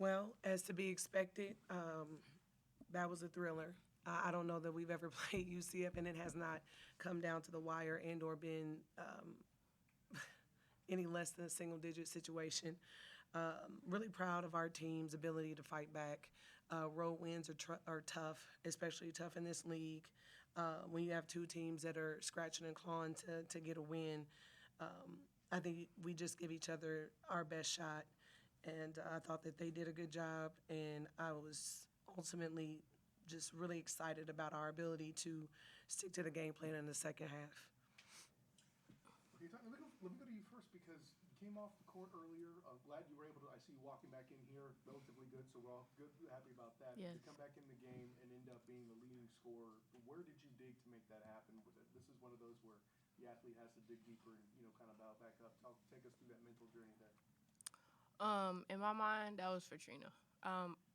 Well, as to be expected, that was a thriller. I don't know that we've ever played UCF, and it has not come down to the wire and/or been any less than a single-digit situation. Really proud of our team's ability to fight back. Road wins are tough, especially tough in this league. When you have two teams that are scratching and clawing to get a win, I think we just give each other our best shot. And I thought that they did a good job, and I was ultimately just really excited about our ability to stick to the game plan in the second half. Okay, let me go to you first because you came off the court earlier. I'm glad you were able to. I see you walking back in here, relatively good, so we're all good, happy about that. Yes. To come back in the game and end up being the leading scorer, where did you dig to make that happen? This is one of those where the athlete has to dig deeper and kind of dial back up. Take us through that mental journey there. In my mind, that was for Trina,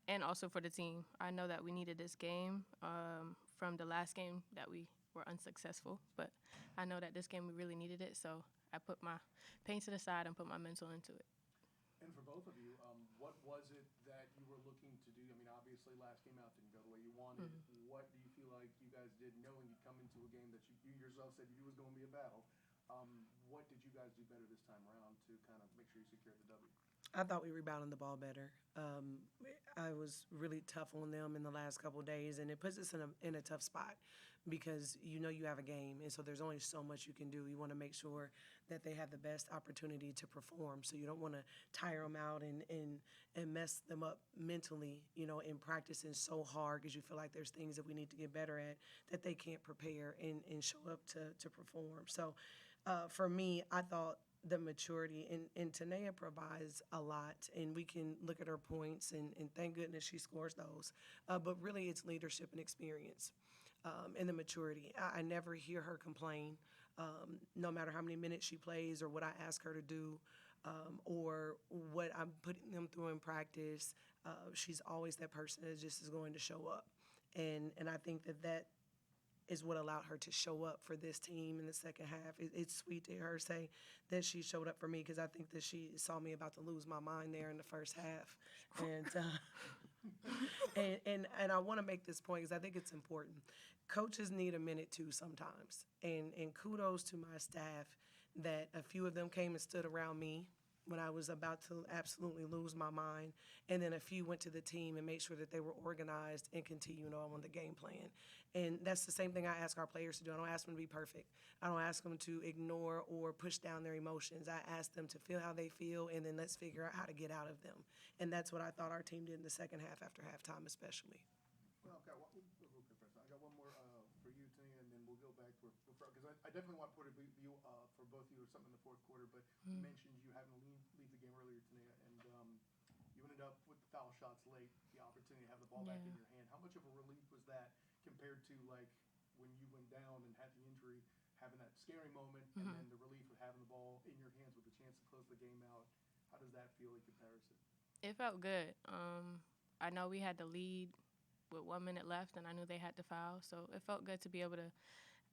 and also for the team. I know that we needed this game from the last game that we were unsuccessful, but I know that this game we really needed it, so I put my pain to the side and put my mental into it. And for both of you, what was it that you were looking to do? I mean, obviously, last game out didn't go the way you wanted. Mm-hmm. What do you feel like you guys did, knowing you'd come into a game that you yourself said you was going to be a battle? What did you guys do better this time around to kind of make sure you secured the W? I thought we rebounded the ball better. I was really tough on them in the last couple of days, and it puts us in a tough spot because you know you have a game, and so there's only so much you can do. You want to make sure that they have the best opportunity to perform, so you don't want to tire them out and mess them up mentally, in practicing so hard because you feel like there's things that we need to get better at that they can't prepare and show up to perform. So for me, I thought the maturity and Tineya provides a lot, and we can look at her points and thank goodness she scores those. But really, it's leadership and experience and the maturity. I never hear her complain, no matter how many minutes she plays or what I ask her to do. Or what I'm putting them through in practice, she's always that person that just is going to show up, and I think that is what allowed her to show up for this team in the second half. It's sweet to hear her say that she showed up for me because I think that she saw me about to lose my mind there in the first half. And and I want to make this point because I think it's important. Coaches need a minute too sometimes. And kudos to my staff that a few of them came and stood around me when I was about to absolutely lose my mind. And then a few went to the team and made sure that they were organized and continued on the game plan. And that's the same thing I ask our players to do. I don't ask them to be perfect. I don't ask them to ignore or push down their emotions. I ask them to feel how they feel, and then let's figure out how to get out of them. And that's what I thought our team did in the second half after halftime especially. Well, okay, I got one more for you, Tineya, and then we'll go back to because I definitely want to put a view for both of you or something in the fourth quarter. But you mentioned you having to leave the game earlier, Tineya, and you ended up with the foul shots late, the opportunity to have the ball back in your hand. How much of a relief was that compared to like when you went down and had the injury, having that scary moment, and then the relief of having the ball in your hands with the chance to close the game out? How does that feel in comparison? It felt good. I know we had the lead with 1 minute left, and I knew they had to foul, so it felt good to be able to,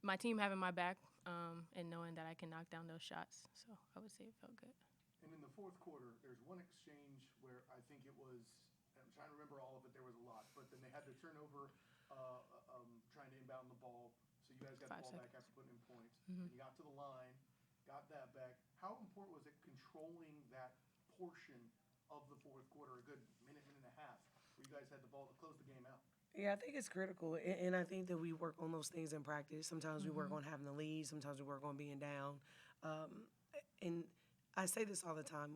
my team having my back and knowing that I can knock down those shots. So I would say it felt good. And in the fourth quarter, there's one exchange where I think it was, I'm trying to remember all of it, there was a lot, but then they had the turnover trying to inbound the ball. So you guys got the ball back after putting in points. And you got to the line, got that back. How important was it controlling that portion of the fourth quarter, a good minute and a half, where you guys had the ball to close the game out? Yeah, I think it's critical, and I think that we work on those things in practice. Sometimes we work on having the lead, sometimes we work on being down. And I say this all the time.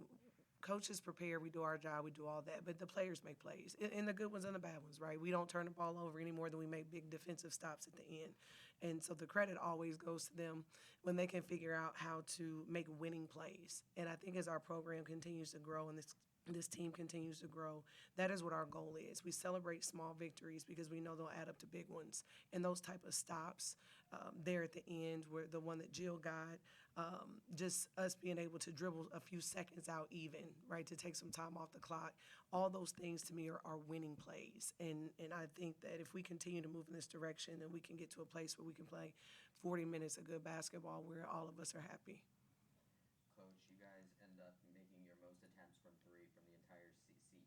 Coaches prepare, we do our job, we do all that, but the players make plays, and the good ones and the bad ones, right? We don't turn the ball over any more than we make big defensive stops at the end. And so the credit always goes to them when they can figure out how to make winning plays. And I think as our program continues to grow and this team continues to grow, that is what our goal is. We celebrate small victories because we know they'll add up to big ones. And those type of stops there at the end, where the one that Jill got, just us being able to dribble a few seconds out even, right, to take some time off the clock, all those things to me are winning plays. And I think that if we continue to move in this direction, then we can get to a place where we can play 40 minutes of good basketball where all of us are happy. Coach, you guys end up making your most attempts from three from the entire season.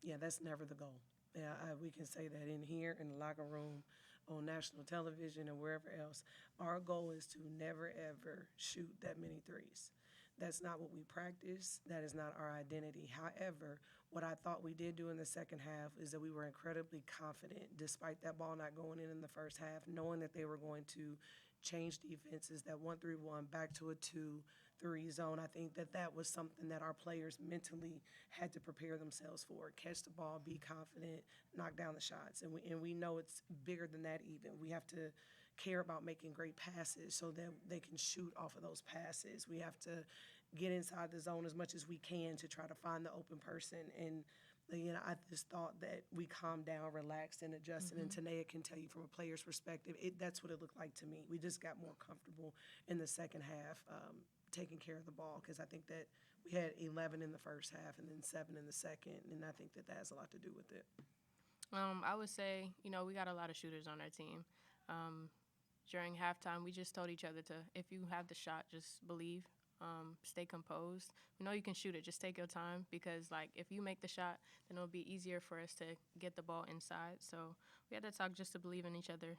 Yeah, that's never the goal. Yeah, we can say that in here, in the locker room, on national television, and wherever else. Our goal is to never, ever shoot that many threes. That's not what we practice. That is not our identity. However, what I thought we did do in the second half is that we were incredibly confident, despite that ball not going in the first half, knowing that they were going to change defenses, that 1-3-1 back to a 2-3 zone. I think that that was something that our players mentally had to prepare themselves for. Catch the ball, be confident, knock down the shots. And we know it's bigger than that even. We have to care about making great passes so that they can shoot off of those passes. We have to get inside the zone as much as we can to try to find the open person. And I just thought that we calmed down, relaxed, and adjusted. And Tineya can tell you from a player's perspective, that's what it looked like to me. We just got more comfortable in the second half, taking care of the ball, because I think that we had 11 in the first half and then 7 in the second, and I think that that has a lot to do with it. I would say, we got a lot of shooters on our team. During halftime, we just told each other if you have the shot, just believe, stay composed. We know you can shoot it. Just take your time because, if you make the shot, then it'll be easier for us to get the ball inside. So we had to talk just to believe in each other.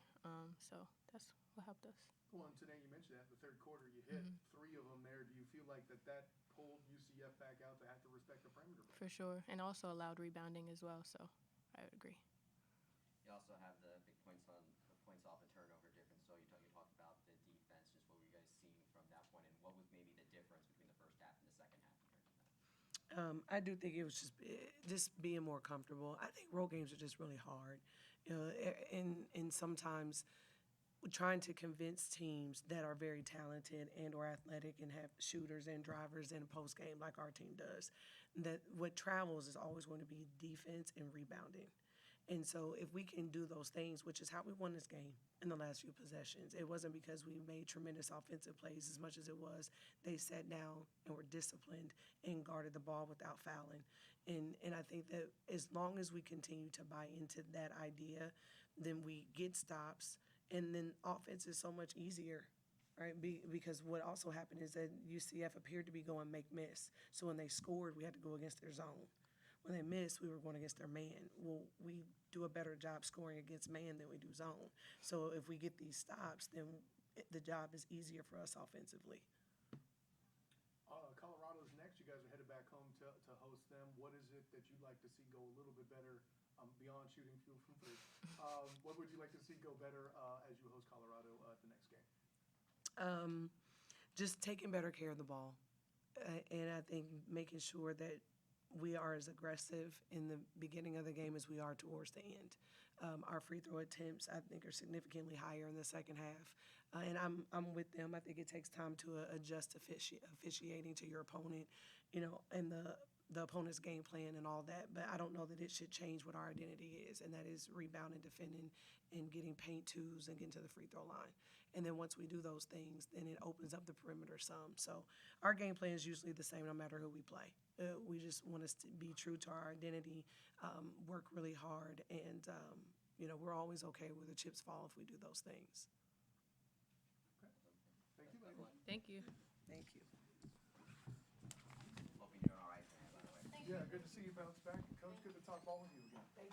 So that's what helped us. Well, and today you mentioned that in the third quarter you hit 3 of them there. Do you feel like that pulled UCF back out to have to respect the perimeter? For sure, and also allowed rebounding as well. So I would agree. You also have the big points off and turnover difference. So you talked about the defense. Just what were you guys seeing from that point, and what was maybe the difference between the first half and the second half in terms of that? I do think it was just being more comfortable. I think road games are just really hard, and sometimes trying to convince teams that are very talented and or athletic and have shooters and drivers in a post game like our team does, that what travels is always going to be defense and rebounding. And so if we can do those things, which is how we won this game in the last few possessions, it wasn't because we made tremendous offensive plays as much as it was they sat down and were disciplined and guarded the ball without fouling. And I think that as long as we continue to buy into that idea, then we get stops, and then offense is so much easier, right? Because what also happened is that UCF appeared to be going make-miss. So when they scored, we had to go against their zone. When they missed, we were going against their man. Well, we do a better job scoring against man than we do zone. So if we get these stops, then the job is easier for us offensively. Colorado's next. You guys are headed back home to host them. What is it that you'd like to see go a little bit better beyond shooting field from three? What would you like to see go better as you host Colorado at the next game? Just taking better care of the ball. And I think making sure that we are as aggressive in the beginning of the game as we are towards the end. Our free throw attempts, I think, are significantly higher in the second half. And I'm with them. I think it takes time to adjust officiating to your opponent, and the opponent's game plan and all that. But I don't know that it should change what our identity is, and that is rebounding, defending, and getting paint twos and getting to the free throw line. And then once we do those things, then it opens up the perimeter some. So our game plan is usually the same no matter who we play. We just want us to be true to our identity, work really hard, and, we're always okay where the chips fall if we do those things. Okay. Thank you, everyone. Thank you. Thank you. Hoping you're doing all right, by the way. Yeah, good to see you bounce back. Coach, good to talk ball with you again. Thank